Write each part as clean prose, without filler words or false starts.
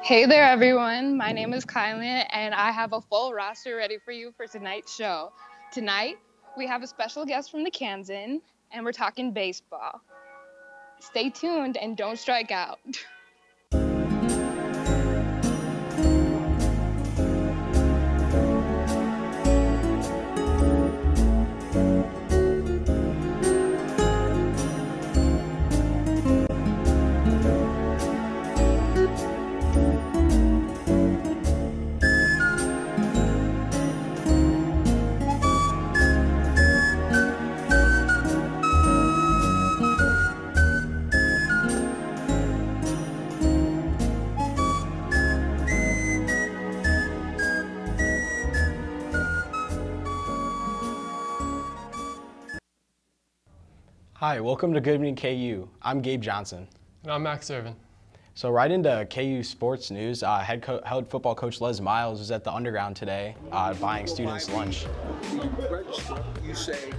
Hey there, everyone. My name is Kylan, and I have a full roster ready for you for tonight's show. Tonight, we have a special guest from the Kansan, and we're talking baseball. Stay tuned and don't strike out. Hi, welcome to Good Evening KU. I'm Gabe Johnson. And I'm Max Irvin. So right into KU sports news, head football coach Les Miles was at the Underground today buying students lunch. Register, you say,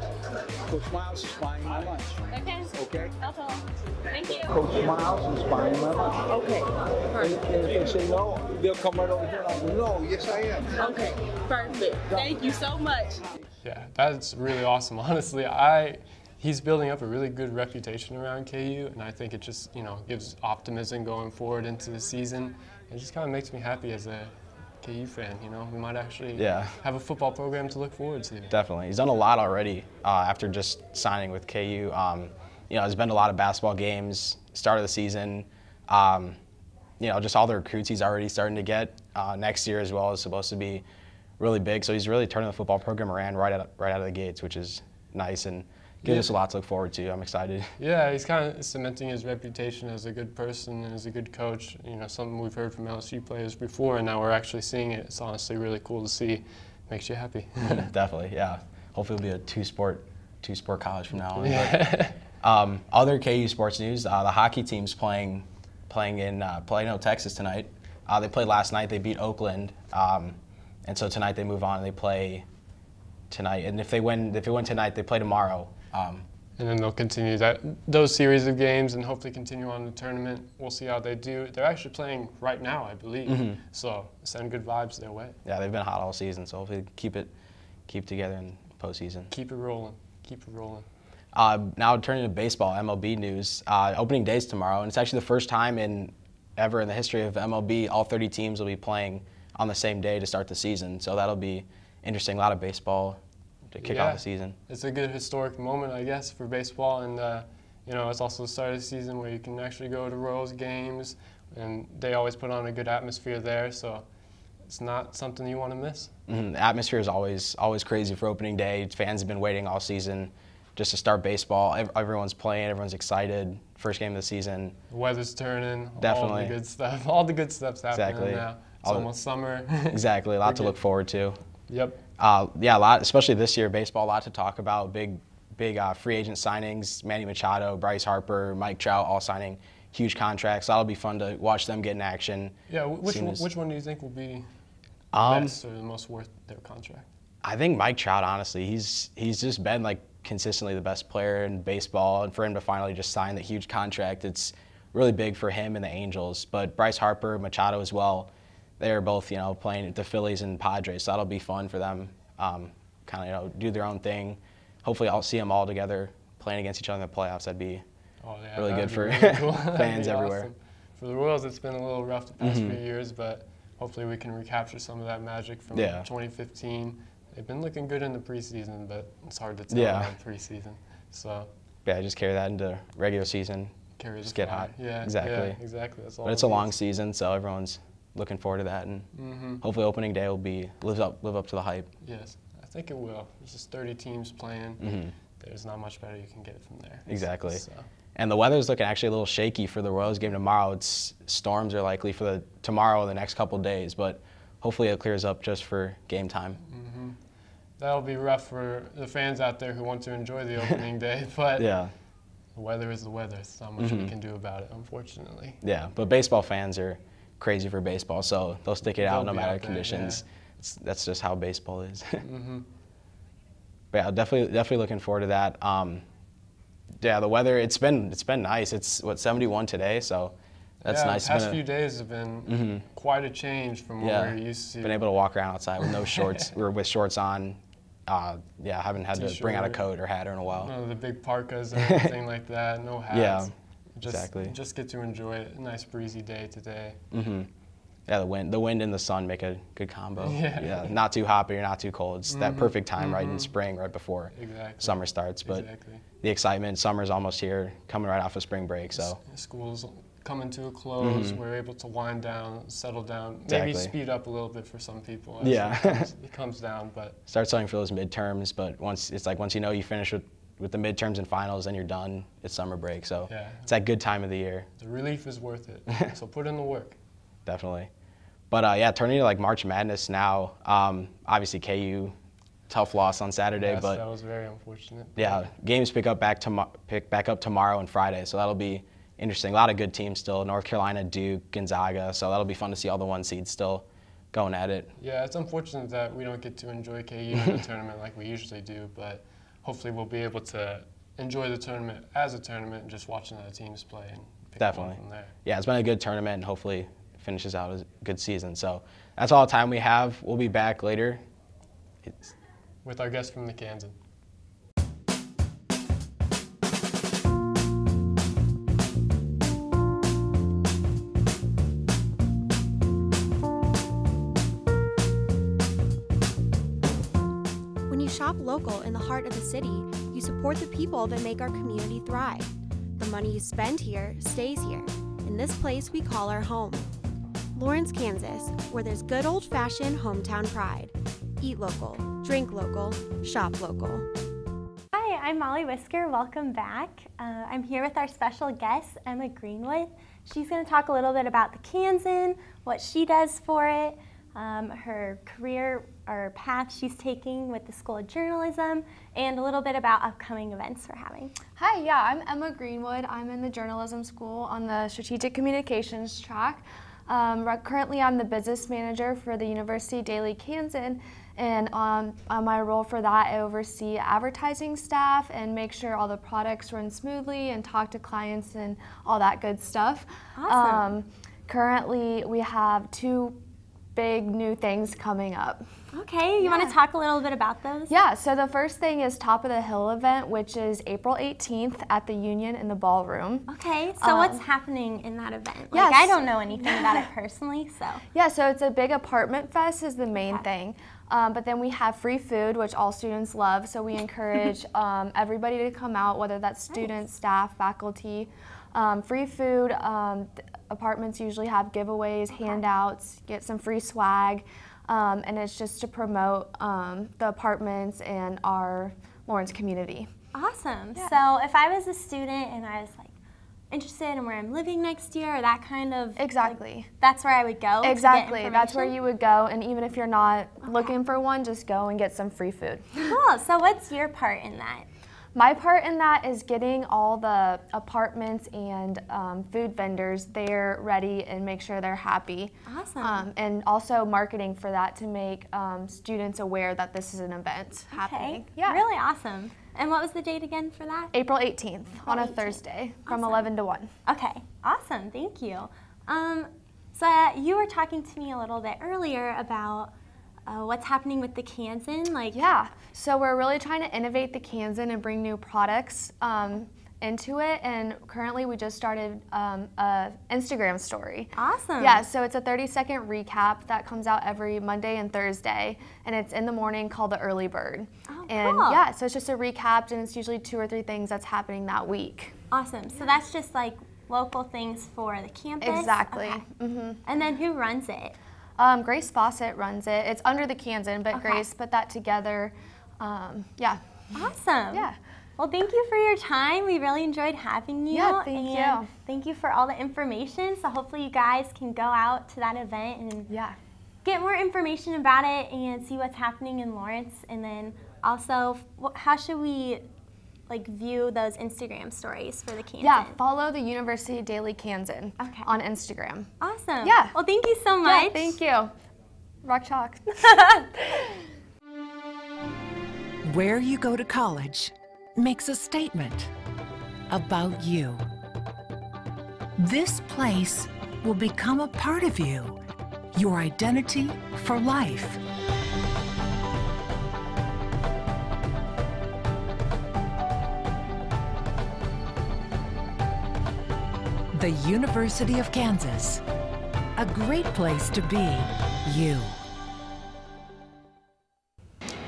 Coach Miles is buying my lunch. Okay. Okay? That's all. Thank you. Coach Miles is buying my lunch. Okay. Perfect. And if they say no, they'll come right over here and I'll go, no, yes I am. Okay. Perfect. Thank you so much. Yeah, that's really awesome. Honestly, he's building up a really good reputation around KU, and I think it just, gives optimism going forward into the season. It just kind of makes me happy as a KU fan, We might actually have a football program to look forward to. Definitely. He's done a lot already after just signing with KU. There's been a lot of basketball games, start of the season. Just all the recruits he's already starting to get. Next year as well is supposed to be really big. So he's really turning the football program around right out of the gates, which is nice and gives us a lot to look forward to. I'm excited. Yeah, he's kind of cementing his reputation as a good person and as a good coach. Something we've heard from LSU players before, and now we're actually seeing it. It's honestly really cool to see. Makes you happy. Definitely, yeah. Hopefully it'll be a two-sport college from now on. Yeah. But, other KU sports news, the hockey team's playing in Plano, Texas tonight. They played last night. They beat Oakland. And so tonight they move on and they play tonight. And if they win tonight, they play tomorrow. And then they'll continue those series of games and hopefully continue on the tournament. We'll see how they do. They're actually playing right now, I believe. Mm-hmm. So send good vibes their way. Yeah, they've been hot all season, so hopefully keep together in postseason. Keep it rolling. Keep it rolling. Now turning to baseball, MLB news. Opening day's tomorrow, and it's actually the first time ever in the history of MLB, all 30 teams will be playing on the same day to start the season. So that'll be interesting. A lot of baseball to kick off the season. It's a good historic moment, I guess, for baseball, and it's also the start of the season where you can actually go to Royals games, and they always put on a good atmosphere there, so it's not something you want to miss. Mm-hmm. The atmosphere is always crazy for opening day. Fans have been waiting all season just to start baseball. Everyone's playing, everyone's excited. First game of the season. The weather's turning. Definitely. All the good stuff's happening exactly. now. It's almost summer. Exactly. A lot to look forward to. Yep. A lot, especially this year, baseball, a lot to talk about. Big free agent signings, Manny Machado, Bryce Harper, Mike Trout, all signing huge contracts. That'll be fun to watch them get in action. Yeah, which one do you think will be best or the most worth their contract? I think Mike Trout, honestly, he's just been consistently the best player in baseball, and for him to finally just sign the huge contract, it's really big for him and the Angels. But Bryce Harper, Machado as well. They're both, playing at the Phillies and Padres, so that'll be fun for them. Do their own thing. Hopefully, I'll see them all together playing against each other in the playoffs. That'd be really good for cool. fans everywhere. Awesome. For the Royals, it's been a little rough the past few years, but hopefully we can recapture some of that magic from 2015. They've been looking good in the preseason, but it's hard to tell in the preseason. So just carry that into regular season. Just get hot. Yeah, exactly. Yeah, exactly. That's all. But it's a long season, so everyone's looking forward to that, and hopefully opening day will live up to the hype. Yes, I think it will. There's just 30 teams playing. Mm-hmm. There's not much better you can get from there. Exactly. So. And the weather's looking actually a little shaky for the Royals game tomorrow. Storms are likely for tomorrow and the next couple days, but hopefully it clears up just for game time. Mm-hmm. That'll be rough for the fans out there who want to enjoy the opening day, but the weather is the weather. There's not much we can do about it, unfortunately. Yeah, but baseball fans are crazy for baseball, so they'll stick it out no matter conditions. Yeah. That's just how baseball is. But yeah, definitely looking forward to that. The weather, it's been nice. It's 71 today, so That's nice. The past few days have been quite a change from what we're used to. Been able to walk around outside with no shorts. We were with shorts on. Haven't had to bring out a coat or hat in a while. No, the big parkas and everything like that. No hats. Yeah, exactly. Just get to enjoy it. A nice breezy day today. Yeah, the wind and the sun make a good combo. Yeah. Not too hot, but you're not too cold. It's that perfect time right in spring, right before summer starts. But the excitement, summer's almost here, coming right off of spring break. So school's coming to a close. We're able to wind down, settle down, maybe speed up a little bit for some people. As it comes down, but start studying for those midterms. But once you know you finish with the midterms and finals, then you're done. It's summer break, so it's that good time of the year. The relief is worth it. So put in the work. Definitely. But turning to like March Madness now. Obviously KU, tough loss on Saturday, yes, but that was very unfortunate. Yeah, games pick back up tomorrow and Friday, so that'll be interesting. A lot of good teams still. North Carolina, Duke, Gonzaga. So that'll be fun to see all the 1 seeds still going at it. Yeah, it's unfortunate that we don't get to enjoy KU in the tournament like we usually do, but hopefully we'll be able to enjoy the tournament as a tournament and just watching the teams play and pick one from there. Yeah, it's been a good tournament and hopefully finishes out as a good season. So that's all the time we have. We'll be back later. With our guest from the Kansan. When you shop local in the heart of the city, you support the people that make our community thrive. The money you spend here stays here, in this place we call our home. Lawrence, Kansas, where there's good old-fashioned hometown pride. Eat local, drink local, shop local. Hi, I'm Molly Whisker. Welcome back. I'm here with our special guest, Emma Greenwood. She's going to talk a little bit about the Kansan, what she does for it, her career or path she's taking with the School of Journalism, and a little bit about upcoming events we're having. Hi, yeah, I'm Emma Greenwood. I'm in the journalism school on the strategic communications track. Currently, I'm the business manager for the University Daily Kansan, and on my role for that, I oversee advertising staff and make sure all the products run smoothly and talk to clients and all that good stuff. Awesome. Currently, we have 2 big new things coming up. Okay, you want to talk a little bit about those? Yeah, so the first thing is Top of the Hill event, which is April 18th at the Union in the ballroom. Okay, so what's happening in that event? Yes. I don't know anything about it personally, so. Yeah, so it's a big apartment fest is the main thing. But then we have free food, which all students love, so we encourage everybody to come out, whether that's students, staff, faculty. Free food, apartments usually have giveaways, handouts, get some free swag. And it's just to promote the apartments and our Lawrence community. Awesome. Yeah. So if I was a student and I was like interested in where I'm living next year or that kind of... Exactly. Like, that's where I would go. Exactly. That's where you would go. And even if you're not looking for one, just go and get some free food. Cool. So what's your part in that? My part in that is getting all the apartments and food vendors there ready and make sure they're happy. Awesome. And also marketing for that to make students aware that this is an event happening. Yeah. Really awesome. And what was the date again for that? April 18th on a Thursday from 11 to 1. Okay. Awesome. Thank you. So you were talking to me a little bit earlier about what's happening with the Kansan? Yeah, so we're really trying to innovate the Kansan and bring new products into it, and currently we just started a Instagram story. Awesome. Yeah, so it's a 30-second recap that comes out every Monday and Thursday, and it's in the morning called the Early Bird. Oh, and cool. Yeah, so it's just a recap, and it's usually 2 or 3 things that's happening that week. Awesome. So that's just like local things for the campus? Exactly. Okay. Mm-hmm. And then who runs it? Grace Fawcett runs it. It's under the Kansan, but Grace put that together. Yeah. Awesome. Yeah. Well, thank you for your time. We really enjoyed having you. Yeah, thank you. Thank you for all the information. So hopefully you guys can go out to that event and get more information about it and see what's happening in Lawrence. And then also, how should we view those Instagram stories for the Kansan? Yeah, follow the University Daily Kansan on Instagram. Awesome. Yeah. Well, thank you so much. Yeah, thank you. Rock chalk. Where you go to college makes a statement about you. This place will become a part of you, your identity for life. The University of Kansas, a great place to be you.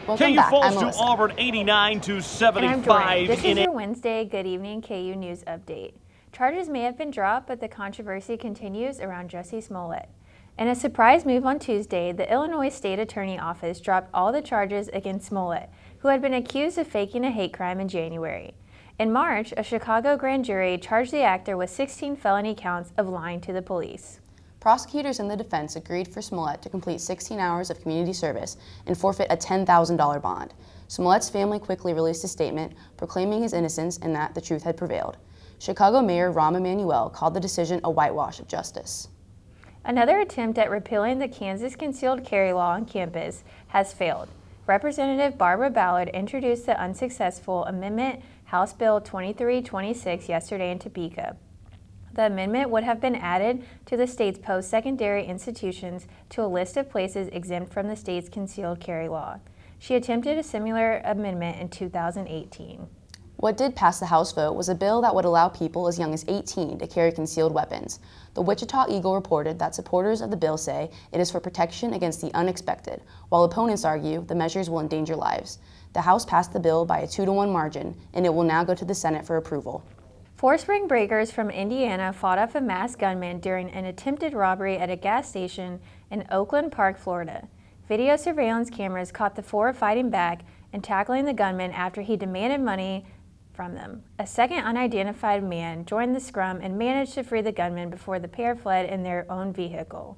KU falls to Auburn 89-75. And I'm Jordan. This is your Wednesday Good Evening KU News Update. Charges may have been dropped, but the controversy continues around Jussie Smollett. In a surprise move on Tuesday, the Illinois State Attorney Office dropped all the charges against Smollett, who had been accused of faking a hate crime in January. In March, a Chicago grand jury charged the actor with 16 felony counts of lying to the police. Prosecutors and the defense agreed for Smollett to complete 16 hours of community service and forfeit a $10,000 bond. Smollett's family quickly released a statement proclaiming his innocence and that the truth had prevailed. Chicago Mayor Rahm Emanuel called the decision a whitewash of justice. Another attempt at repealing the Kansas concealed carry law on campus has failed. Representative Barbara Ballard introduced the unsuccessful amendment House Bill 2326 yesterday in Topeka. The amendment would have been added to the state's post-secondary institutions to a list of places exempt from the state's concealed carry law. She attempted a similar amendment in 2018. What did pass the House vote was a bill that would allow people as young as 18 to carry concealed weapons. The Wichita Eagle reported that supporters of the bill say it is for protection against the unexpected, while opponents argue the measures will endanger lives. The House passed the bill by a 2-to-1 margin, and it will now go to the Senate for approval. 4 spring breakers from Indiana fought off a masked gunman during an attempted robbery at a gas station in Oakland Park, Florida. Video surveillance cameras caught the 4 fighting back and tackling the gunman after he demanded money from them. A second unidentified man joined the scrum and managed to free the gunman before the pair fled in their own vehicle.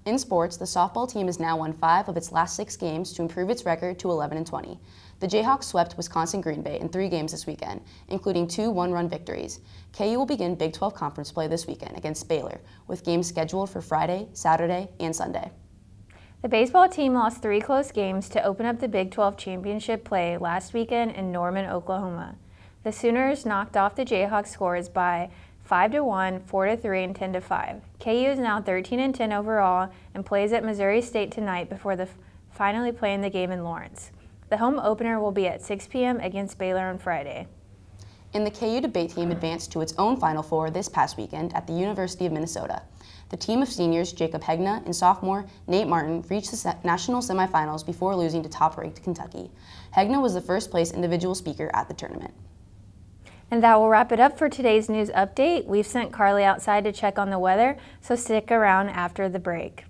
In sports, the softball team has now won 5 of its last 6 games to improve its record to 11-20. The Jayhawks swept Wisconsin Green Bay in 3 games this weekend, including 2 one-run victories. KU will begin Big 12 conference play this weekend against Baylor, with games scheduled for Friday, Saturday, and Sunday. The baseball team lost 3 close games to open up the Big 12 championship play last weekend in Norman, Oklahoma. The Sooners knocked off the Jayhawks scores by 5-1, 4-3, and 10-5. KU is now 13-10 overall and plays at Missouri State tonight before finally playing the game in Lawrence. The home opener will be at 6 p.m. against Baylor on Friday. And the KU debate team advanced to its own Final Four this past weekend at the University of Minnesota. The team of seniors Jacob Hegna and sophomore Nate Martin reached the national semifinals before losing to top-ranked Kentucky. Hegna was the first-place individual speaker at the tournament. And that will wrap it up for today's news update. We've sent Carly outside to check on the weather, so stick around after the break.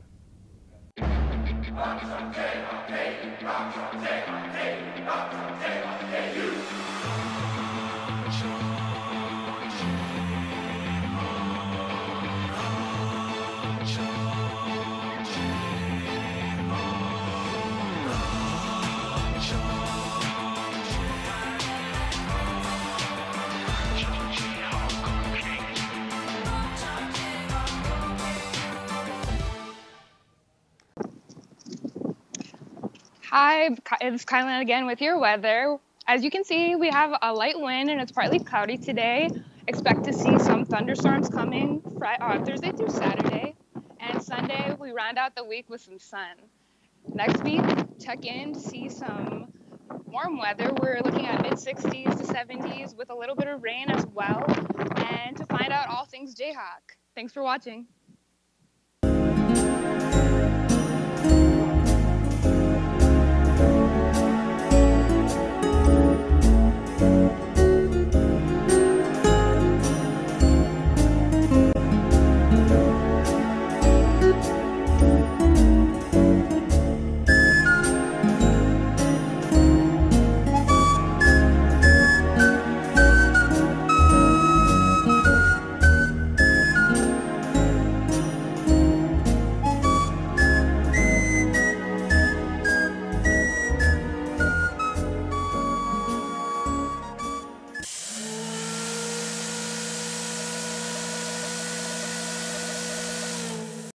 Hi, it's Kylan again with your weather. As you can see, we have a light wind and it's partly cloudy today. Expect to see some thunderstorms coming Thursday through Saturday. And Sunday, we round out the week with some sun. Next week, check in to see some warm weather. We're looking at mid-60s to 70s with a little bit of rain as well. And to find out all things Jayhawk. Thanks for watching.